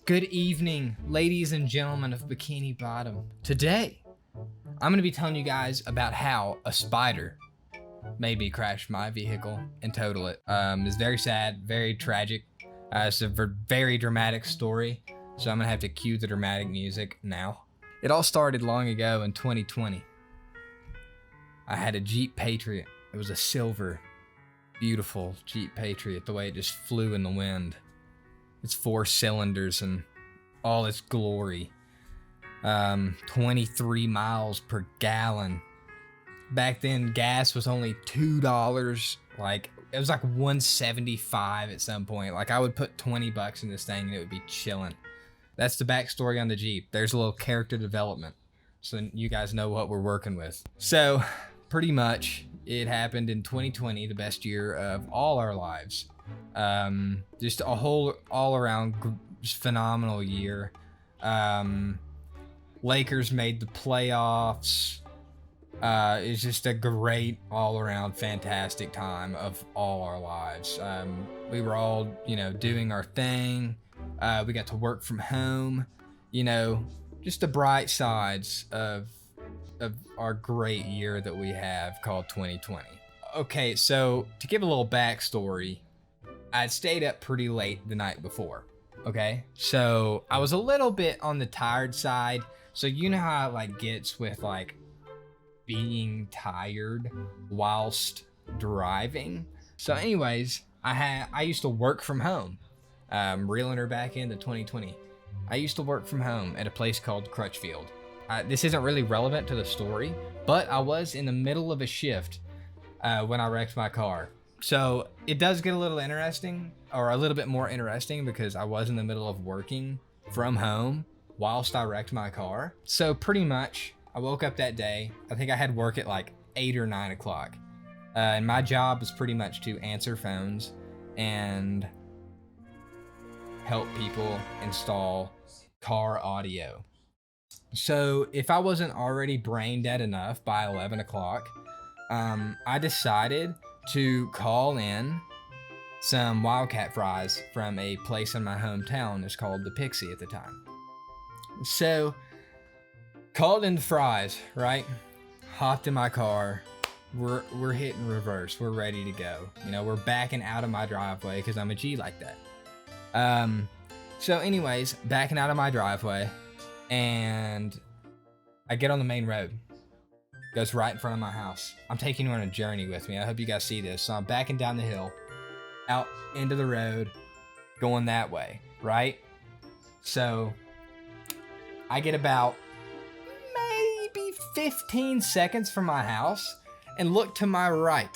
Good evening, ladies and gentlemen of Bikini Bottom. Today, I'm going to be telling you guys about how a spider made me crash my vehicle and total it. It's very sad, very tragic. It's a very dramatic story, so I'm going to have to cue the dramatic music now. It all started long ago in 2020. I had a Jeep Patriot. It was a silver, beautiful Jeep Patriot, the way it just flew in the wind. It's 4 cylinders and all its glory. 23 miles per gallon. Back then, gas was only $2. It was like $1.75 at some point. Like, I would put $20 in this thing and it would be chilling. That's the backstory on the Jeep. There's a little character development, so you guys know what we're working with. So, pretty much, it happened in 2020, the best year of all our lives. Just a whole all-around phenomenal year. Lakers made the playoffs. It's just a great all-around fantastic time of all our lives. We were all, doing our thing. We got to work from home. Just the bright sides of our great year that we have called 2020. Okay, so to give a little backstory, I'd stayed up pretty late the night before, okay? So I was a little bit on the tired side. So you know how it gets with being tired whilst driving? So anyways, I used to work from home. Reeling her back into 2020. I used to work from home at a place called Crutchfield. This isn't really relevant to the story, but I was in the middle of a shift when I wrecked my car. So it does get a little interesting, or a little bit more interesting, because I was in the middle of working from home whilst I wrecked my car. So pretty much, I woke up that day. I think I had work at 8 or 9 o'clock. And my job was pretty much to answer phones and help people install car audio. So if I wasn't already brain dead enough by 11 o'clock, I decided to call in some Wildcat fries from a place in my hometown. It's called the Pixie at the time. So called in the fries, right? Hopped in my car. We're hitting reverse. We're ready to go. We're backing out of my driveway because I'm a G like that. So anyways, backing out of my driveway, and I get on the main road. Goes right in front of my house. I'm taking you on a journey with me. I hope you guys see this. So I'm backing down the hill, out into the road, going that way, right? So I get about maybe 15 seconds from my house and look to my right.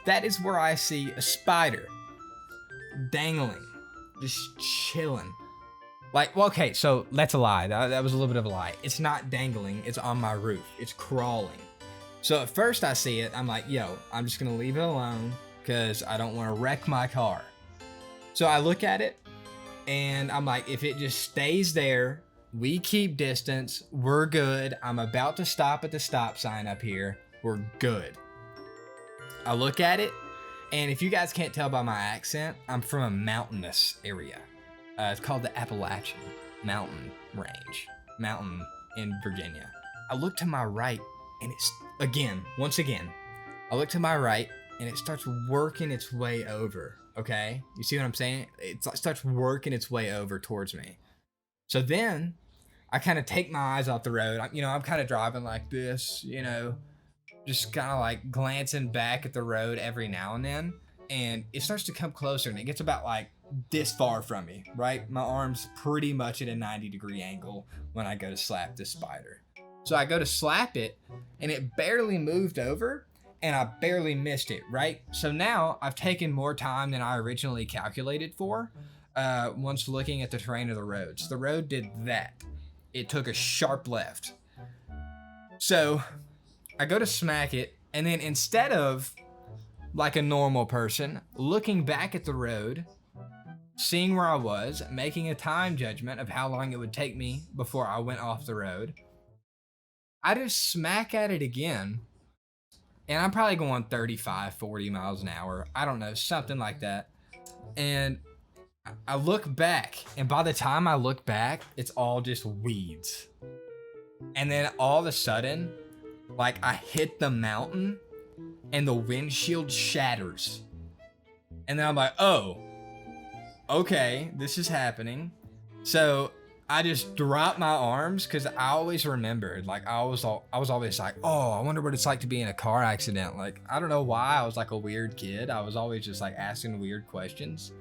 That is where I see a spider dangling, just chilling. Okay, so that's a lie. That was a little bit of a lie. It's not dangling. It's on my roof. It's crawling. So at first I see it. I'm like, yo, I'm just going to leave it alone because I don't want to wreck my car. So I look at it and I'm like, if it just stays there, we keep distance, we're good. I'm about to stop at the stop sign up here. We're good. I look at it, and if you guys can't tell by my accent, I'm from a mountainous area. It's called the Appalachian Mountain Range. Mountain in Virginia. I look to my right, and once again, I look to my right, and it starts working its way over, okay? You see what I'm saying? It starts working its way over towards me. So then, I kind of take my eyes off the road. I'm kind of driving like this, just kind of glancing back at the road every now and then. And it starts to come closer, and it gets about this far from me, right? My arm's pretty much at a 90-degree angle when I go to slap this spider. So I go to slap it, and it barely moved over, and I barely missed it, right? So now I've taken more time than I originally calculated for once looking at the terrain of the road. So the road did that. It took a sharp left. So I go to smack it, and then instead of like a normal person, looking back at the road, seeing where I was, making a time judgment of how long it would take me before I went off the road, I just smack at it again, and I'm probably going 35, 40 miles an hour. I don't know, something like that. And I look back, and by the time I look back, it's all just weeds. And then all of a sudden, like, I hit the mountain and the windshield shatters. And then I'm like, oh, okay, this is happening. So I just dropped my arms because I always remembered, like, I was always like, oh, I wonder what it's like to be in a car accident. Like, I don't know why, I was like a weird kid. I was always just like asking weird questions,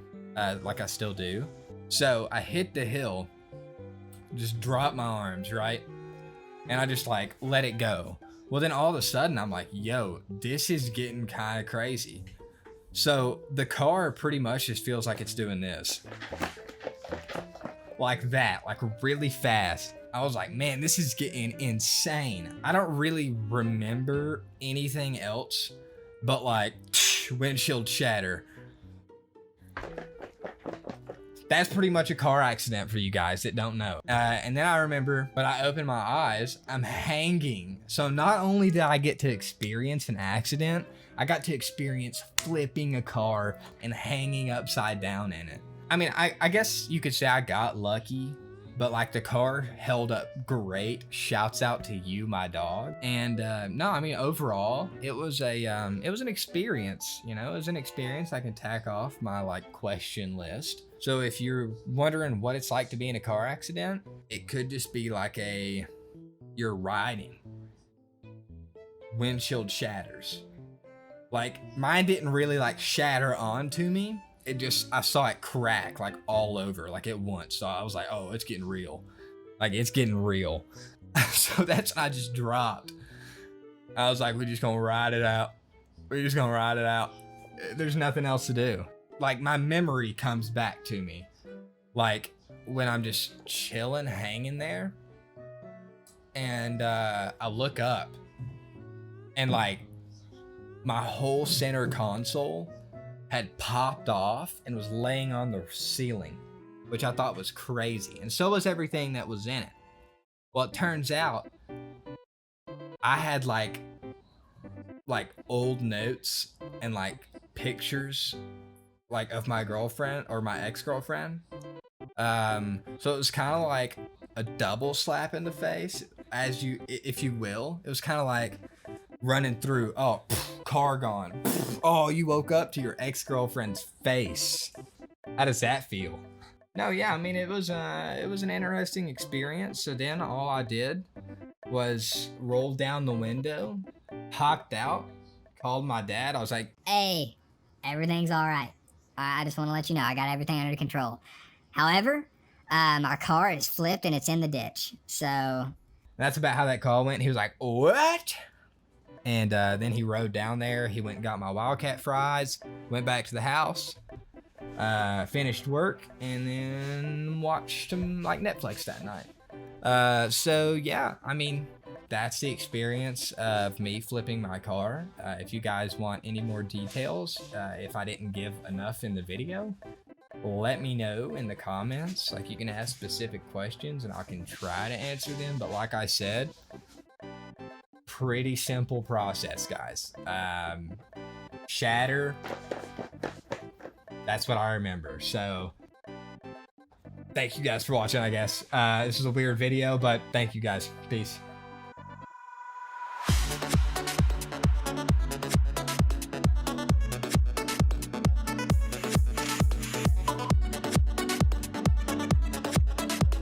like I still do. So I hit the hill, just dropped my arms, right? And I just like let it go. Well, then all of a sudden I'm like, yo, this is getting kind of crazy. So the car pretty much just feels like it's doing this. Like that, like really fast. I was like, man, this is getting insane. I don't really remember anything else, but like windshield shatter. That's pretty much a car accident for you guys that don't know. And then I remember, when I open my eyes, I'm hanging. So not only did I get to experience an accident, I got to experience flipping a car and hanging upside down in it. I mean, I guess you could say I got lucky, but like the car held up great. Shouts out to you, my dog. And no, I mean, overall, it was an experience. You know, it was an experience I can tack off my like question list. So if you're wondering what it's like to be in a car accident, it could just be like you're riding, windshield shatters. Like mine didn't really like shatter onto me. It just, I saw it crack like all over, like at once. So I was like, oh, it's getting real. Like it's getting real. So that's when I just dropped. I was like, we're just gonna ride it out. We're just gonna ride it out. There's nothing else to do. Like my memory comes back to me. Like when I'm just chilling, hanging there. And I look up. And like my whole center console had popped off and was laying on the ceiling, which I thought was crazy. And so was everything that was in it. Well, it turns out I had like old notes and like pictures like of my girlfriend or my ex-girlfriend. So it was kind of like a double slap in the face, if you will. It was kind of like running through, oh, car gone. Oh, you woke up to your ex-girlfriend's face. How does that feel? No, yeah, I mean, it was an interesting experience. So then all I did was roll down the window, hopped out, called my dad. I was like, hey, everything's all right. I just want to let you know I got everything under control. However, our car is flipped and it's in the ditch. So that's about how that call went. He was like, what? And then he rode down there. He went and got my Wildcat fries, went back to the house, finished work, and then watched him like Netflix that night. So yeah, I mean, that's the experience of me flipping my car. If you guys want any more details, if I didn't give enough in the video, let me know in the comments. Like, you can ask specific questions and I can try to answer them. But like I said, pretty simple process, guys. Shatter. That's what I remember. So thank you guys for watching, I guess. This is a weird video, but thank you guys. Peace.